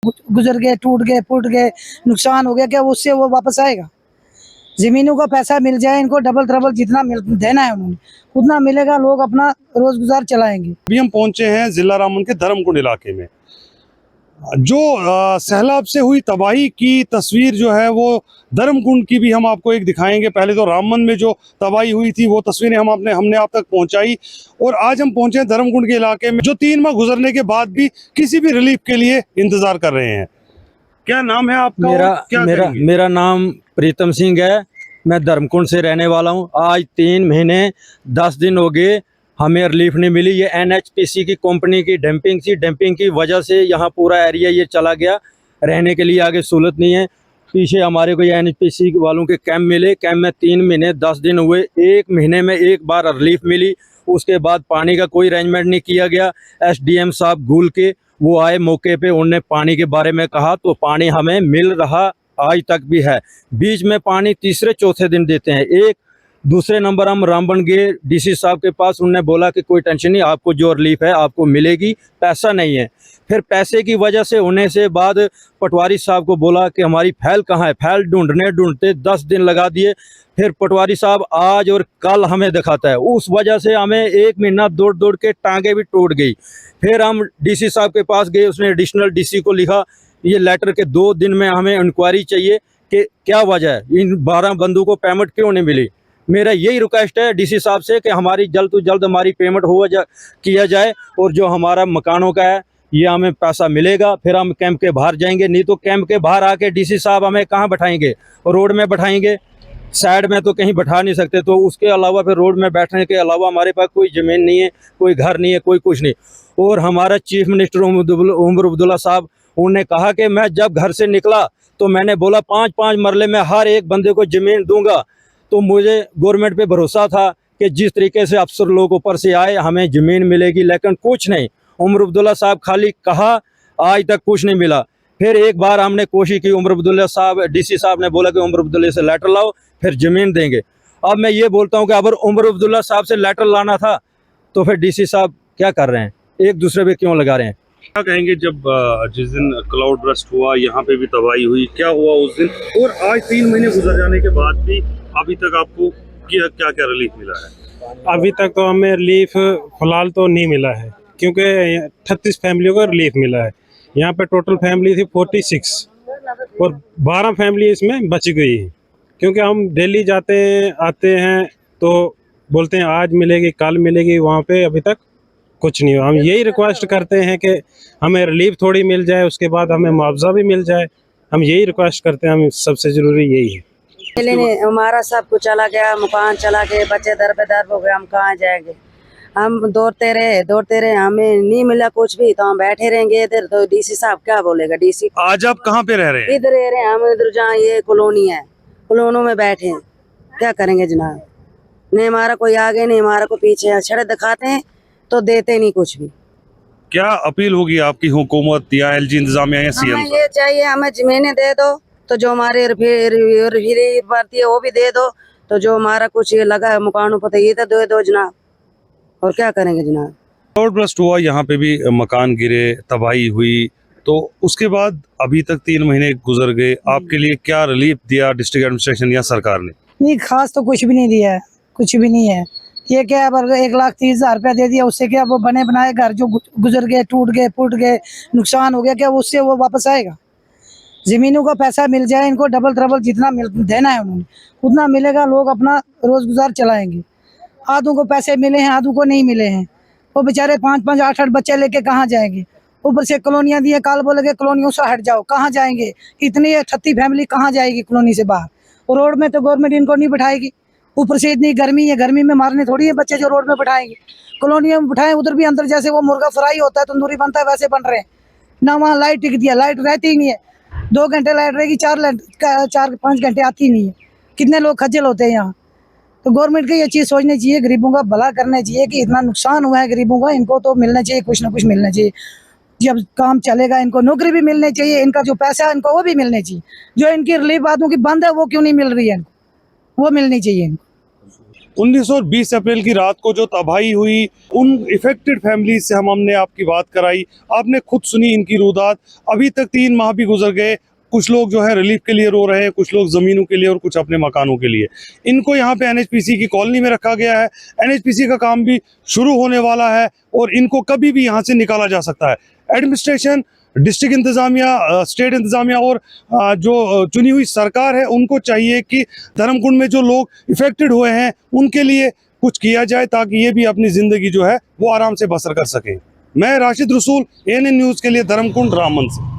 गुजर गए, टूट गए, फूट गए, नुकसान हो गया, क्या उससे वो वापस आएगा? जमीनों का पैसा मिल जाए इनको, डबल ट्रबल जितना देना है उन्होंने उतना मिलेगा, लोग अपना रोज गुजार चलाएंगे। अभी हम पहुंचे हैं जिला रामबन के धर्मकुंड इलाके में। जो सैलाब से हुई तबाही की तस्वीर जो है वो धर्मकुंड की भी हम आपको एक दिखाएंगे। पहले तो रामबन में जो तबाही हुई थी वो तस्वीरें हमने आप तक पहुंचाई, और आज हम पहुंचे हैं धर्मकुंड के इलाके में, जो 3 माह गुजरने के बाद भी किसी भी रिलीफ के लिए इंतजार कर रहे हैं। क्या नाम है आपका? मेरा नाम प्रीतम सिंह है। मैं धर्मकुंड से रहने वाला हूँ। आज 3 महीने 10 दिन हो गए, हमें रिलीफ नहीं मिली। ये एनएचपीसी की कंपनी की डंपिंग थी, डंपिंग की वजह से यहाँ पूरा एरिया ये चला गया, रहने के लिए आगे सहूलत नहीं है। पीछे हमारे को ये एनएचपीसी वालों के कैंप मिले, कैंप में 3 महीने 10 दिन हुए, 1 महीने में एक बार रिलीफ मिली। उसके बाद पानी का कोई अरेंजमेंट नहीं किया गया। एसडीएम साहब घूल के वो आए मौके पे, उन्होंने पानी के बारे में कहा तो पानी हमें मिल रहा आज तक भी है। बीच में पानी तीसरे चौथे दिन देते हैं। एक दूसरे नंबर हम रामबन गए डीसी साहब के पास, उन्होंने बोला कि कोई टेंशन नहीं, आपको जो रिलीफ है आपको मिलेगी, पैसा नहीं है। फिर पैसे की वजह से होने से बाद पटवारी साहब को बोला कि हमारी फाइल कहाँ है। फाइल ढूंढते 10 दिन लगा दिए। फिर पटवारी साहब आज और कल हमें दिखाता है, उस वजह से हमें 1 महीना दौड़ दौड़ के टांगे भी टूट गई। फिर हम डीसी साहब के पास गए, उसने एडिशनल डीसी को लिखा ये लेटर के 2 दिन में हमें इंक्वायरी चाहिए कि क्या वजह है, इन 12 बंदों को पेमेंट क्यों नहीं मिली। मेरा यही रिक्वेस्ट है डीसी साहब से कि हमारी जल्द से जल्द हमारी पेमेंट किया जाए, और जो हमारा मकानों का है ये हमें पैसा मिलेगा। फिर हम कैंप के बाहर जाएंगे, नहीं तो कैंप के बाहर आके डीसी साहब हमें कहाँ बैठाएंगे? रोड में बैठाएंगे, साइड में तो कहीं बैठा नहीं सकते। तो उसके अलावा फिर रोड में बैठने के अलावा हमारे पास कोई ज़मीन नहीं है, कोई घर नहीं है, कोई कुछ नहीं। और हमारा चीफ मिनिस्टर उमर अब्दुल्ला साहब, उन्होंने कहा कि मैं जब घर से निकला तो मैंने बोला 5-5 मरले में हर एक बंदे को ज़मीन दूंगा। तो मुझे गवर्नमेंट पे भरोसा था कि जिस तरीके से अफसर लोग ऊपर से आए हमें ज़मीन मिलेगी, लेकिन कुछ नहीं। उमर अब्दुल्ला साहब खाली कहा, आज तक कुछ नहीं मिला। फिर एक बार हमने कोशिश की, उमर अब्दुल्ला साहब डीसी साहब ने बोला कि उमर अब्दुल्ला से लेटर लाओ फिर ज़मीन देंगे। अब मैं ये बोलता हूँ कि अगर उमर अब्दुल्ला साहब से लेटर लाना था तो फिर डीसी साहब क्या कर रहे हैं, एक दूसरे पे क्यों लगा रहे हैं? क्या कहेंगे जब जिस दिन क्लाउड बर्स्ट हुआ यहाँ पे भी तबाही हुई, क्या हुआ उस दिन, और आज 3 महीने गुजर जाने के बाद भी अभी तक आपको क्या क्या रिलीफ मिला है? अभी तक तो हमें रिलीफ फिलहाल तो नहीं मिला है, क्योंकि 38 फैमिलियों को रिलीफ मिला है। यहाँ पे टोटल फैमिली थी 46 और 12 फैमिली इसमें बच गई है। क्योंकि हम दिल्ली जाते हैं आते हैं तो बोलते हैं आज मिलेगी कल मिलेगी, वहाँ पे अभी तक कुछ नहीं हुआ। हम यही रिक्वेस्ट करते हैं कि हमें रिलीफ थोड़ी मिल जाए, उसके बाद हमें मुआवजा भी मिल जाए। हम यही रिक्वेस्ट करते हैं, हम सबसे ज़रूरी यही है। हमारा सब कुछ चला गया, मकान चला गए, बच्चे दर पे दर हो गए, हम कहाँ जाएंगे? हम दौड़ते रहे, हमें नहीं मिला कुछ भी, तो हम बैठे रहेंगे इधर। तो डीसी साहब क्या बोलेगा? डीसी आज आप कहाँ पे रह रहे हैं? इधर रह रहे हैं हम, इधर जहाँ ये कॉलोनी है, कॉलोनों में बैठे हैं। क्या करेंगे जनाब? नहीं हमारा कोई आगे नहीं हमारा कोई पीछे, छड़े दिखाते हैं तो देते नहीं कुछ भी। क्या अपील होगी आपकी हुकूमत या एलजी इंतजामिया या सीएम? हमें ये चाहिए, हमें जमीनें दे दो, तो जो हमारे भर्ती है वो भी दे दो, तो जो हमारा कुछ ये लगा है मकानों पर ये तो दे दो जनाब। और क्या करेंगे जनाब? क्लाउड बर्स्ट हुआ, यहाँ पे भी मकान गिरे, तबाही हुई, तो उसके बाद अभी तक 3 महीने गुजर गए, आपके लिए क्या रिलीफ दिया डिस्ट्रिक्ट एडमिनिस्ट्रेशन या सरकार ने? नहीं, खास तो कुछ भी नहीं दिया है, कुछ भी नहीं है। ये क्या है, 1,30,000 रुपया दे दिया, उससे क्या वो बने बनाए घर जो गुजर गए, टूट गए, फूट गए, नुकसान हो गया, क्या उससे वो वापस आएगा? जमीनों का पैसा मिल जाए इनको, डबल ट्रबल जितना देना है उन्होंने उतना मिलेगा, लोग अपना रोज गुजार चलाएंगे। आधों को पैसे मिले हैं, आधों को नहीं मिले हैं। वो बेचारे 5-5, 8-8 बच्चे लेके कहाँ जाएंगे? ऊपर से कॉलोनियाँ दी है, काल बोलेंगे कॉलोनियों से हट जाओ, कहाँ जाएंगे? इतनी 38 फैमिली कहाँ जाएगी कॉलोनी से बाहर? रोड में तो गवर्नमेंट इनको नहीं बिठाएगी। ऊपर से इतनी गर्मी है, गर्मी में मारने थोड़ी है बच्चे जो रोड में बिठाएंगे। कॉलोनियों में बिठाएं, उधर भी अंदर जैसे वो मुर्गा फ्राई होता है, तंदूरी बनता है, वैसे बन रहे हैं ना। वहाँ लाइट टिक दिया, लाइट रहती ही नहीं है। 2 घंटे लाइट रहेगी, 4-5 घंटे आती नहीं है। कितने लोग खज्जल होते हैं यहाँ। तो गवर्नमेंट को ये चीज़ सोचनी चाहिए, गरीबों का भला करना चाहिए कि इतना नुकसान हुआ है गरीबों का, इनको तो मिलना चाहिए, कुछ ना कुछ मिलना चाहिए। जब काम चलेगा इनको नौकरी भी मिलनी चाहिए, इनका जो पैसा है इनको वो भी मिलना चाहिए। जो इनकी रिलीफ आदमी की बंद है वो क्यों नहीं मिल रही है, इनको वो मिलनी चाहिए इनको। 19 और 20 अप्रैल की रात को जो तबाही हुई, उन इफेक्टेड फैमिलीज से हमने आपकी बात कराई, आपने खुद सुनी इनकी रुदात। अभी तक 3 माह भी गुजर गए, कुछ लोग जो है रिलीफ के लिए रो रहे हैं, कुछ लोग ज़मीनों के लिए और कुछ अपने मकानों के लिए। इनको यहाँ पे एनएचपीसी की कॉलोनी में रखा गया है। एनएचपीसी का काम भी शुरू होने वाला है और इनको कभी भी यहाँ से निकाला जा सकता है। एडमिनिस्ट्रेशन, डिस्ट्रिक्ट इंतज़ामिया, स्टेट इंतज़ामिया और जो चुनी हुई सरकार है, उनको चाहिए कि धर्मकुंड में जो लोग इफेक्टेड हुए हैं उनके लिए कुछ किया जाए, ताकि ये भी अपनी ज़िंदगी जो है वो आराम से बसर कर सकें। मैं राशिद रसूल, एएनएन न्यूज़ के लिए धर्मकुंड रामबन से।